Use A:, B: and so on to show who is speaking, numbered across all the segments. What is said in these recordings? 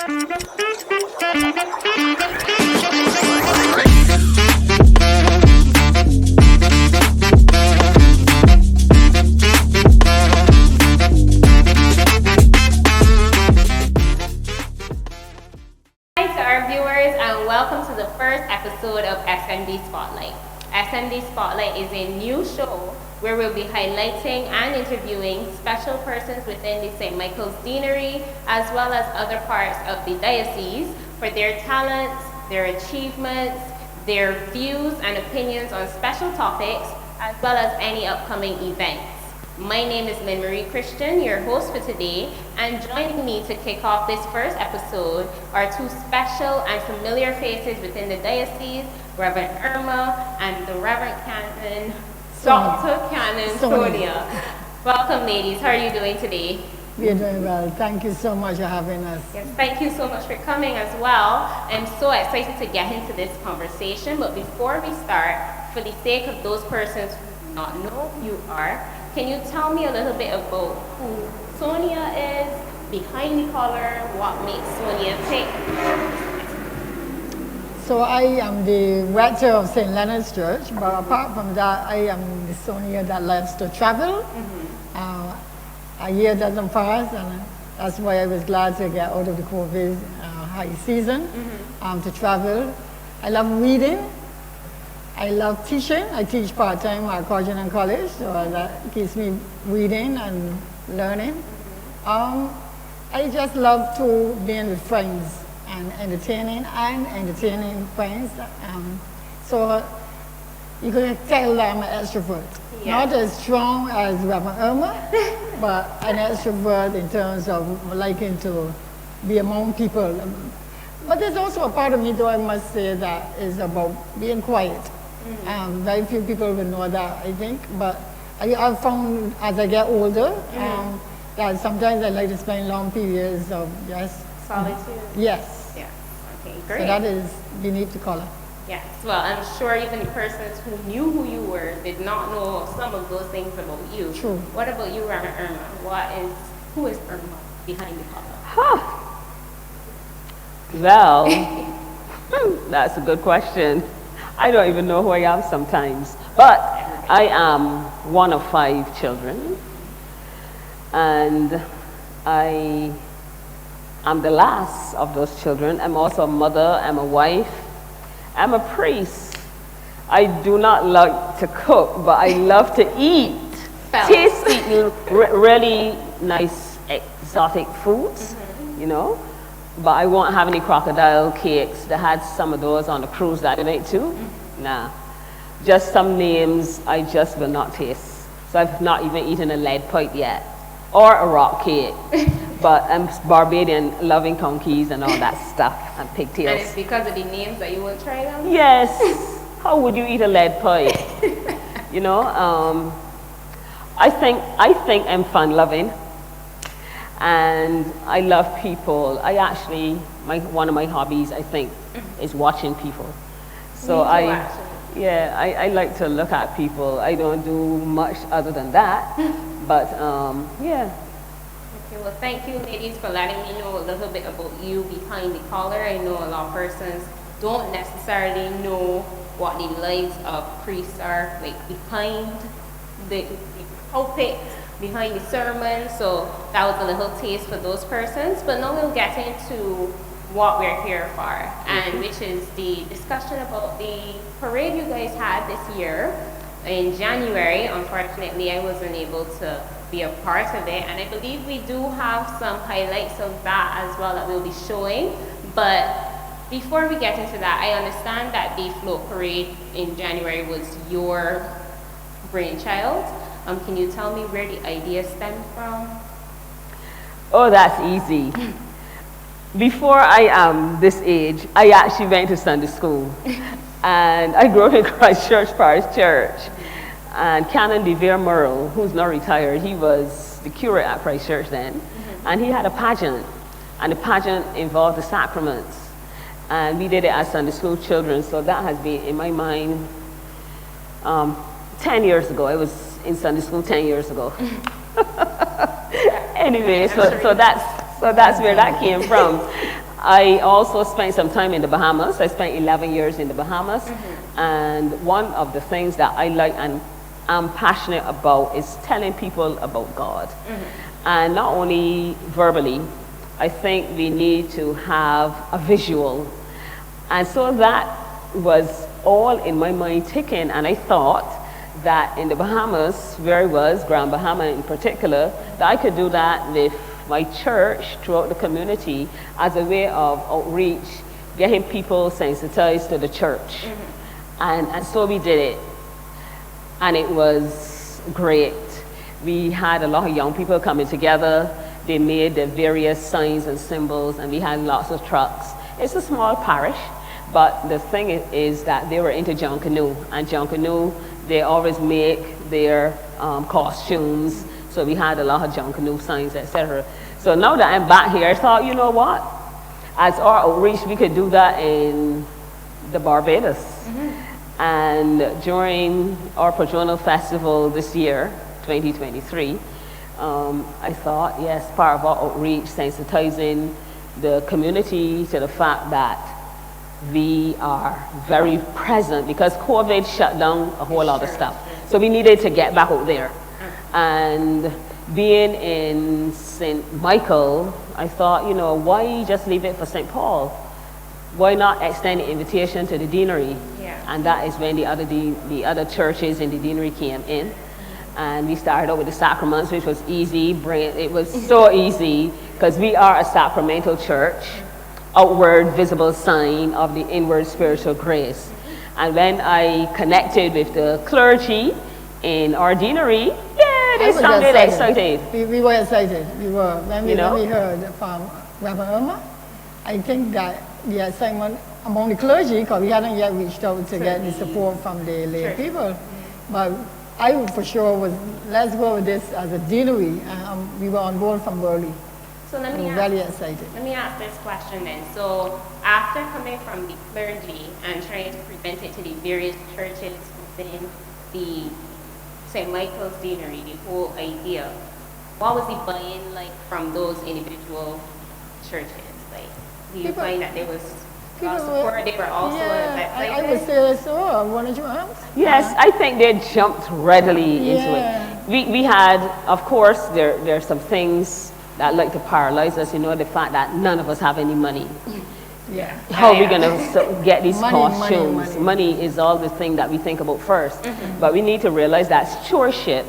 A: Welcome to the first episode of SMD Spotlight. SMD Spotlight is a new show where we'll be highlighting and interviewing special persons within the St. Michael's Deanery as well as other parts of the diocese for their talents, their achievements, their views and opinions on special topics as well as any upcoming events. My name is Lynn Marie Christian, your host for today, and joining me to kick off this first episode are two special and familiar faces within the diocese, Reverend Irma and the Reverend Canon, Dr. Canon Sonia. Welcome, ladies. How are you doing today?
B: We're doing well. Thank you so much for having us.
A: Yes, thank you so much for coming as well. I'm so excited to get into this conversation, but before we start, for the sake of those persons who do not know who you are, can you tell me a little bit about who Sonia is, behind the collar, what makes Sonia tick?
B: So I am the rector of St. Leonard Church, but apart from that, I am the Sonia that loves to travel. A year doesn't pass, and that's why I was glad to get out of the COVID high season to travel. I love reading. I love teaching. I teach part-time at Cardinal College, so that keeps me reading and learning. I just love to being with friends and entertaining friends. So you can tell that I'm an extrovert. Yeah. Not as strong as Reverend Irma, but an extrovert in terms of liking to be among people. But there's also a part of me, though I must say, that is about being quiet. Very few people will know that, I think, but I've found as I get older that sometimes I like to spend long periods of just
A: solitude.
B: Yes.
A: Yeah. Okay, great.
B: So that is beneath the collar.
A: Yes. Well, I'm sure even the persons who knew who you were did not know some of those things about you.
B: True.
A: What about you, Reverend Irma? Who is Irma behind the collar?
C: Well, that's a good question. I don't even know who I am sometimes, but I am one of 5 children, and I am the last of those children. I'm also a mother, I'm a wife, I'm a priest. I do not like to cook, but I love to eat tasty, really nice exotic foods, you know. But I won't have any crocodile cakes. They had some of those on the cruise that night too. Nah, just some names I just will not taste. So I've not even eaten a lead pipe yet, or a rock cake. But I'm Barbadian, loving conkeys and all that stuff, and pigtails.
A: And it's because of the names that you won't try them?
C: Yes. How would you eat a lead pipe? You know, I think I'm fun-loving. And I love people. I actually, one of my hobbies, I think, is watching people. So I like to look at people. I don't do much other than that, but yeah.
A: Okay, well, thank you, ladies, for letting me know a little bit about you behind the collar. I know a lot of persons don't necessarily know what the lives of priests are like behind the pulpit, behind the sermon, so that was a little taste for those persons. But now we'll get into what we're here for, and which is the discussion about the parade you guys had this year in January. Unfortunately, I wasn't able to be a part of it, and I believe we do have some highlights of that as well that we'll be showing. But before we get into that, I understand that the float parade in January was your brainchild. Can you tell me where the idea stemmed from?
C: Oh, that's easy. Before I am this age, I actually went to Sunday school. And I grew up in Christ Church, Parish Church. And Canon DeVere Murrell, who's now retired, he was the curate at Christ Church then. And he had a pageant. And the pageant involved the Sacraments. And we did it as Sunday school children. So that has been in my mind 10 years ago. I was in Sunday school 10 years ago. Anyway, so that's where that came from. I also spent some time in the Bahamas. I spent 11 years in the Bahamas. And one of the things that I like and I'm passionate about is telling people about God. And not only verbally, I think we need to have a visual. And so that was all in my mind ticking, and I thought that in the Bahamas, where I was, Grand Bahama in particular, that I could do that with my church throughout the community as a way of outreach, getting people sensitized to the church. And so we did it, and it was great. We had a lot of young people coming together. They made the various signs and symbols, and we had lots of trucks. It's a small parish, but the thing is that they were into John Canoe, and John Canoe, they always make their costumes, so we had a lot of John Canoe signs, etc. So now that I'm back here, I thought, you know what? As our outreach, we could do that in the Barbados. And during our Padrono Festival this year, 2023, I thought, yes, part of our outreach, sensitizing the community to the fact that we are very present, because COVID shut down a whole lot of stuff. So we needed to get back out there. And being in St. Michael, I thought, you know, why just leave it for St. Paul? Why not extend the invitation to the Deanery? And that is when the other churches in the Deanery came in. And we started out with the Sacraments, which was easy. It was so easy, because we are a sacramental church, outward visible sign of the inward spiritual grace. And when I connected with the clergy in our Deanery, yeah, they sounded excited.
B: We were excited. We were. When we heard from Reverend Irma, I think that the assignment among the clergy, because we hadn't yet reached out to get the support from the lay people, but I for sure was, let's go with this as a Deanery, and we were on board from early.
A: So let me
B: very excited.
A: Let me ask this question then. So after coming from the clergy and trying to present it to the various churches within the St. Michael's Deanery, the whole idea, what was the buy-in like from those individual churches? Like, do you find that there was support? They were also excited?
B: I would say so. Wanted you ask?
C: Yes, I think they jumped readily into it. We had, of course, there are some things that like to paralyze us, you know, the fact that none of us have any money. How are we going to get these costumes? Money is all the thing that we think about first. But we need to realize that stewardship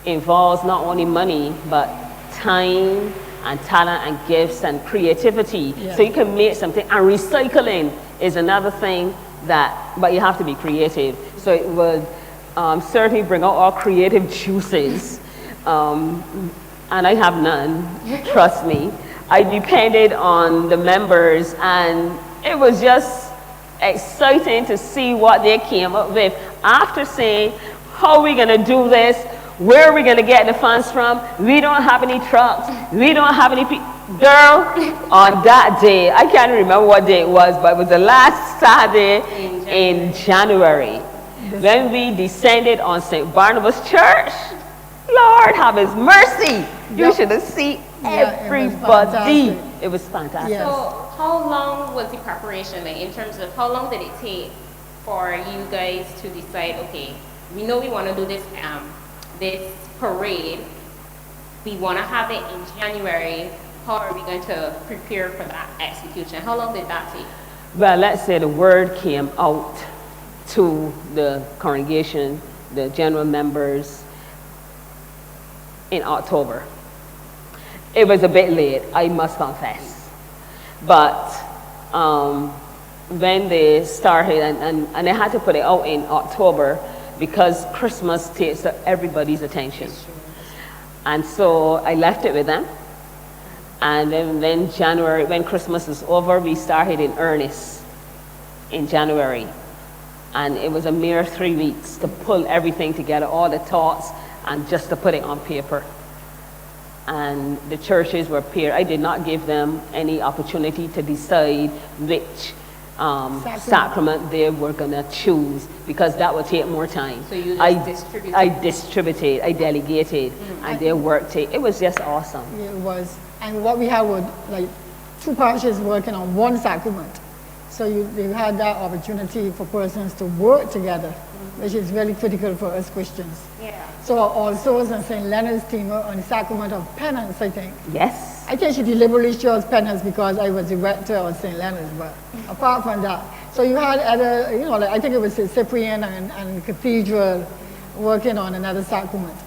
C: involves not only money, but time and talent and gifts and creativity. So you can make something, and recycling is another thing but you have to be creative. So it would certainly bring out our creative juices. And I have none, trust me. I depended on the members, and it was just exciting to see what they came up with. After saying, how are we gonna do this? Where are we gonna get the funds from? We don't have any trucks, we don't have any people. Girl, on that day, I can't remember what day it was, but it was the last Saturday in January, when we descended on St. Barnabas Church. Lord have his mercy. You should have seen everybody. It was fantastic.
A: So how long was the preparation, like, in terms of how long did it take for you guys to decide, okay, we know we want to do this this parade, we want to have it in January, how are we going to prepare for that execution? How long did that take?
C: Well, let's say the word came out to the congregation, the general members, in October. It was a bit late, I must confess. But when they started, and they had to put it out in October because Christmas takes everybody's attention. And so I left it with them. And then January, when Christmas was over, we started in earnest in January. And it was a mere 3 weeks to pull everything together, all the thoughts, and just to put it on paper. And the churches were paired. I did not give them any opportunity to decide which sacrament they were going to choose, because that would take more time.
A: So you just distributed?
C: I distributed, I delegated, and they worked it. It was just awesome.
B: It was. And what we had was like two parishes working on one sacrament. So you had that opportunity for persons to work together, which is very critical for us Christians.
A: Yeah.
B: So All Souls and St. Leonard's team on the sacrament of penance, I think.
C: Yes.
B: I think she deliberately chose penance because I was the rector of St. Leonard's, but apart from that. So you had other, like I think it was Cyprian and Cathedral working on another sacrament.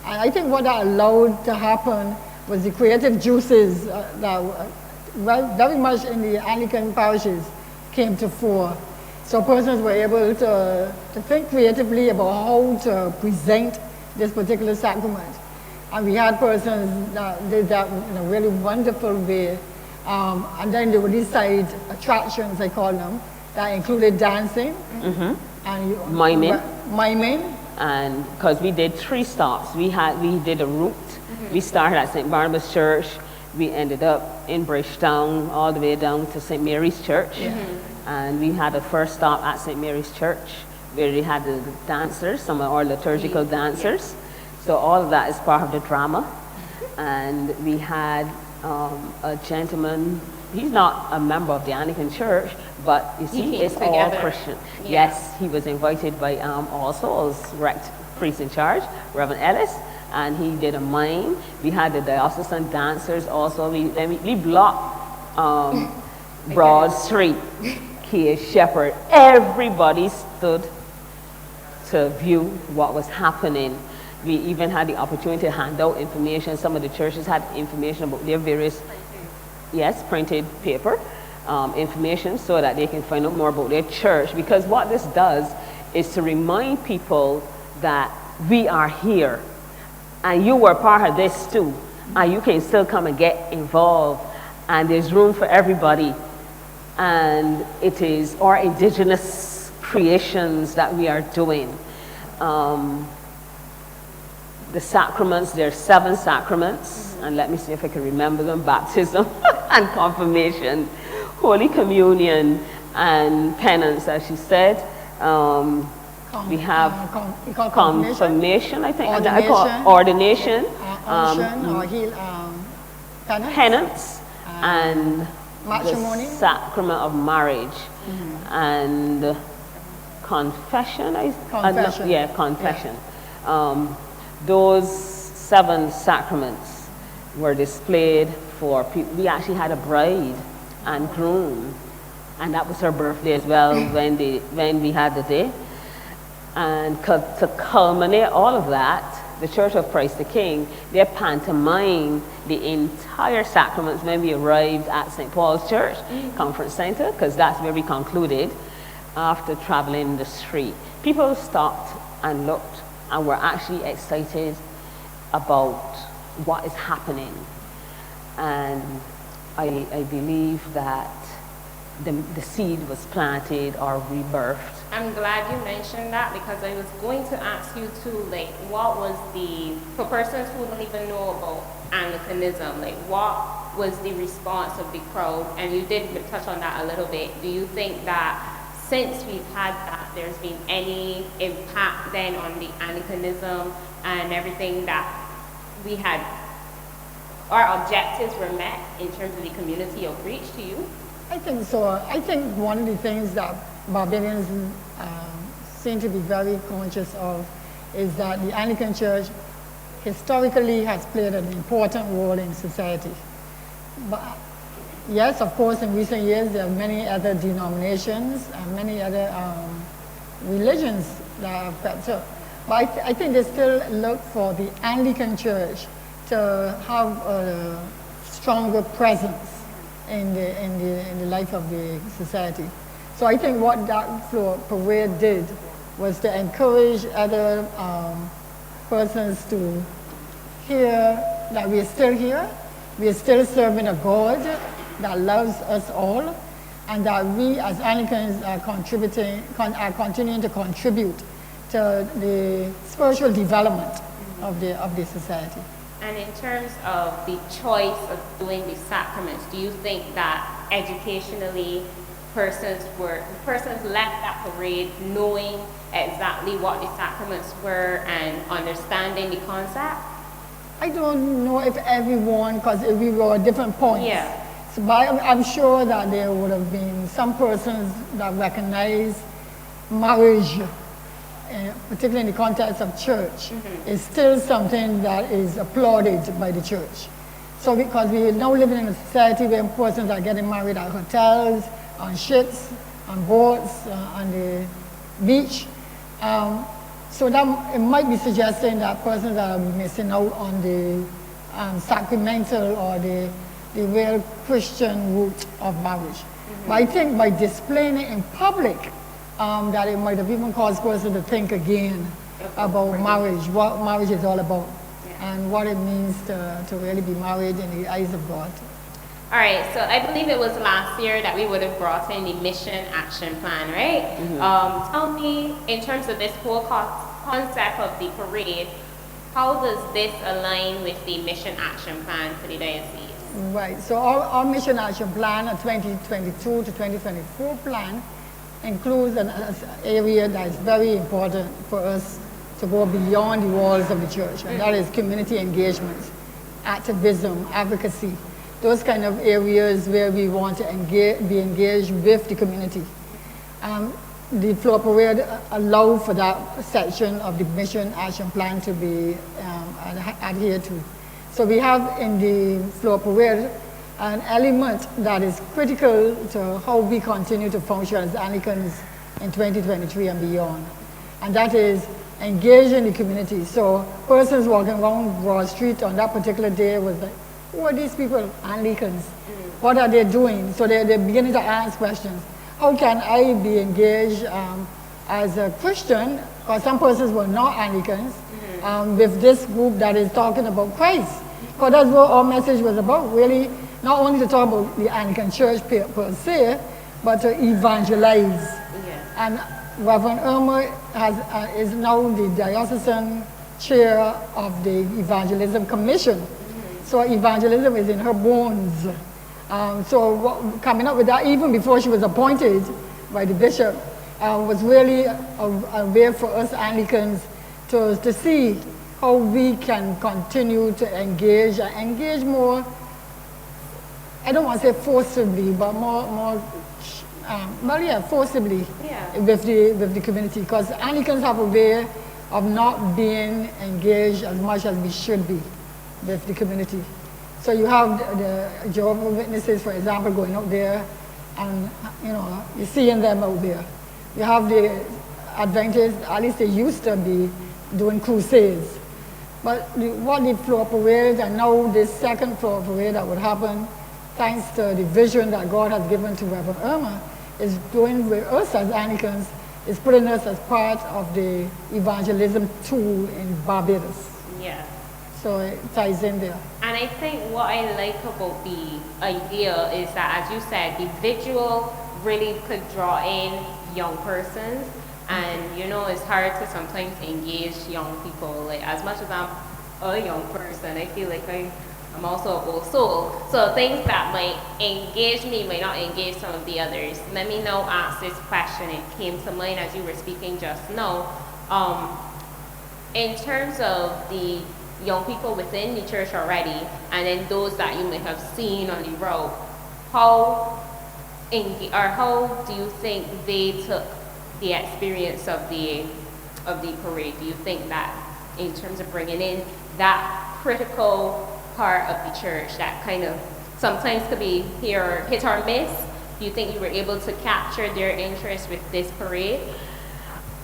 B: And I think what that allowed to happen was the creative juices that were very much in the Anglican parishes came to fore. So persons were able to think creatively about how to present this particular sacrament. And we had persons that did that in a really wonderful way. And then there were these side attractions, I call them, that included dancing and miming.
C: And because we did 3 stops, we did a route. We started at St. Barnabas Church. We ended up in Bridgetown, all the way down to St. Mary's Church. And we had a first stop at St. Mary's Church, where they had the dancers, some of our liturgical dancers. So all of that is part of the drama. And we had a gentleman, he's not a member of the Anglican Church, but you see, it's all Christian.
A: Yeah.
C: Yes, he was invited by All Souls Rect priest in charge, Reverend Ellis, and he did a mime. We had the diocesan dancers also. We blocked Broad Street, Key Shepherd. Everybody stood to view what was happening. We even had the opportunity to hand out information. Some of the churches had information about their various, printed paper information so that they can find out more about their church. Because what this does is to remind people that we are here and you were part of this too, and you can still come and get involved, and there's room for everybody. And it is our indigenous creations that we are doing. The sacraments, there are 7 sacraments, and let me see if I can remember them: baptism and confirmation, Holy Communion, and penance, as she said. We have confirmation, I think, ordination, penance, and
B: matrimony,
C: the sacrament of marriage, and confession. Confession. Those 7 sacraments were displayed for people. We actually had a bride and groom, and that was her birthday as well when we had the day. And to culminate all of that, the Church of Christ the King, they pantomimed the entire sacraments when we arrived at St. Paul's Church Conference Center, because that's where we concluded after traveling the street. People stopped and looked and were actually excited about what is happening. And I believe that the seed was planted or rebirthed.
A: I'm glad you mentioned that, because I was going to ask you too, like, what was for persons who don't even know about Anglicanism, like, what was the response of the crowd? And you did touch on that a little bit. Do you think that since we've had that, there's been any impact then on the Anglicanism and everything that we had, our objectives were met in terms of the community outreach to you?
B: I think so. I think one of the things that Barbadians seem to be very conscious of is that the Anglican Church historically has played an important role in society. But yes, of course, in recent years there are many other denominations and many other religions that have crept up. But I think they still look for the Anglican Church to have a stronger presence in the life of the society. So I think what that parade did was to encourage other persons to hear that we are still here, we are still serving a God that loves us all, and that we as Anglicans are continuing to contribute to the spiritual development of the society.
A: And in terms of the choice of doing the sacraments, do you think that educationally persons left that parade knowing exactly what the sacraments were and understanding the concept?
B: I don't know if everyone, because we were at different points.
A: Yeah.
B: but I'm sure that there would have been some persons that recognize marriage, particularly in the context of church, is still something that is applauded by the church. So because we are now living in a society where persons are getting married at hotels, on ships, on boats, on the beach. So that it might be suggesting that persons are missing out on the sacramental or the real Christian root of marriage. But I think by displaying it in public, that it might have even caused persons to think again about marriage, what marriage is all about, and what it means to really be married in the eyes of God.
A: All right, so I believe it was last year that we would have brought in the mission action plan, right? Tell me, in terms of this whole concept of the parade, how does this align with the mission action plan for the diocese?
B: Right, so our mission action plan, a 2022 to 2024 plan, includes an area that is very important for us to go beyond the walls of the church, and that is community engagement, activism, advocacy, those kind of areas where we want to be engaged with the community. The floor parade allows for that section of the mission action plan to be adhered to. So we have in the floor parade an element that is critical to how we continue to function as Anglicans in 2023 and beyond. And that is engaging the community. So persons walking around Broad Street on that particular day was like, who are these people? Anglicans. What are they doing? So they're beginning to ask questions. How can I be engaged as a Christian, or some persons were not Anglicans, with this group that is talking about Christ? Because that's what our message was about, really, not only to talk about the Anglican Church per se, but to evangelize. And Reverend Irma is now the diocesan chair of the Evangelism Commission. So evangelism is in her bones. So coming up with that, even before she was appointed by the bishop, was really a way for us Anglicans to see how we can continue to engage more, I don't want to say forcibly, but forcibly with the community, because Anglicans have a way of not being engaged as much as we should be with the community. So you have the Jehovah's Witnesses, for example, going out there, and you're seeing them out there. You have the Adventists, at least they used to be doing crusades. But what the floor parade, and now this second floor parade that would happen, thanks to the vision that God has given to Reverend Irma, is doing with us as Anglicans, is putting us as part of the evangelism tool in Barbados.
A: Yeah.
B: So it ties in there. And
A: I think what I like about the idea is that, as you said, the visual really could draw in young persons. And it's hard to sometimes engage young people. Like, as much as I'm a young person, I feel like I'm also a old soul. So things that might engage me might not engage some of the others. Let me now ask this question. It came to mind as you were speaking just now. In terms of the young people within the church already, and then those that you may have seen on the road, how do you think they took the experience of the parade? Do you think that in terms of bringing in that critical part of the church that kind of sometimes could be hit or miss, do you think you were able to capture their interest with this parade?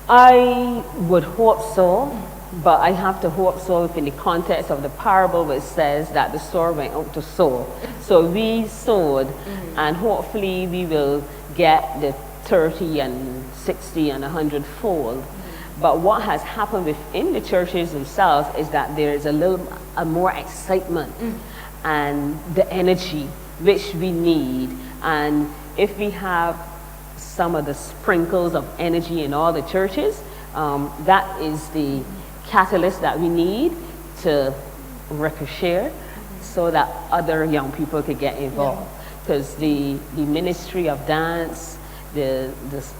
C: I would hope so, but I have to hope so in the context of the parable which says that the sower went out to sow. So we sowed, and hopefully we will get the 30 and 60 and 100 fold. But what has happened within the churches themselves is that there is a more excitement and the energy which we need. And if we have some of the sprinkles of energy in all the churches, that is the catalyst that we need to ricochet so that other young people could get involved. Because the ministry of dance, the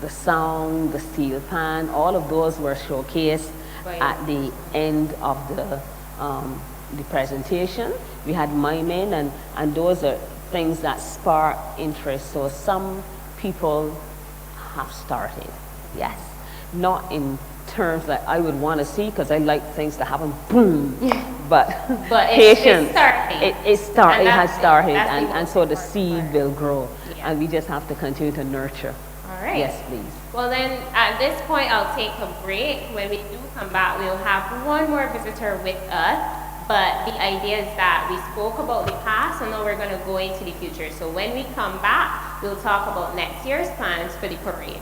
C: sound, the steel pan, all of those were showcased at the end of the presentation. We had miming, and those are things that spark interest. So some people have started, yes. Not in terms that I would want to see, because I like things to happen, boom. But patience. It has started, and so the seed will grow.
A: Yeah.
C: And we just have to continue to nurture.
A: All right.
C: Yes, please.
A: Well then, at this point, I'll take a break. When we do come back, we'll have one more visitor with us. But the idea is that we spoke about the past, and now we're going to go into the future. So when we come back, we'll talk about next year's plans for the parade.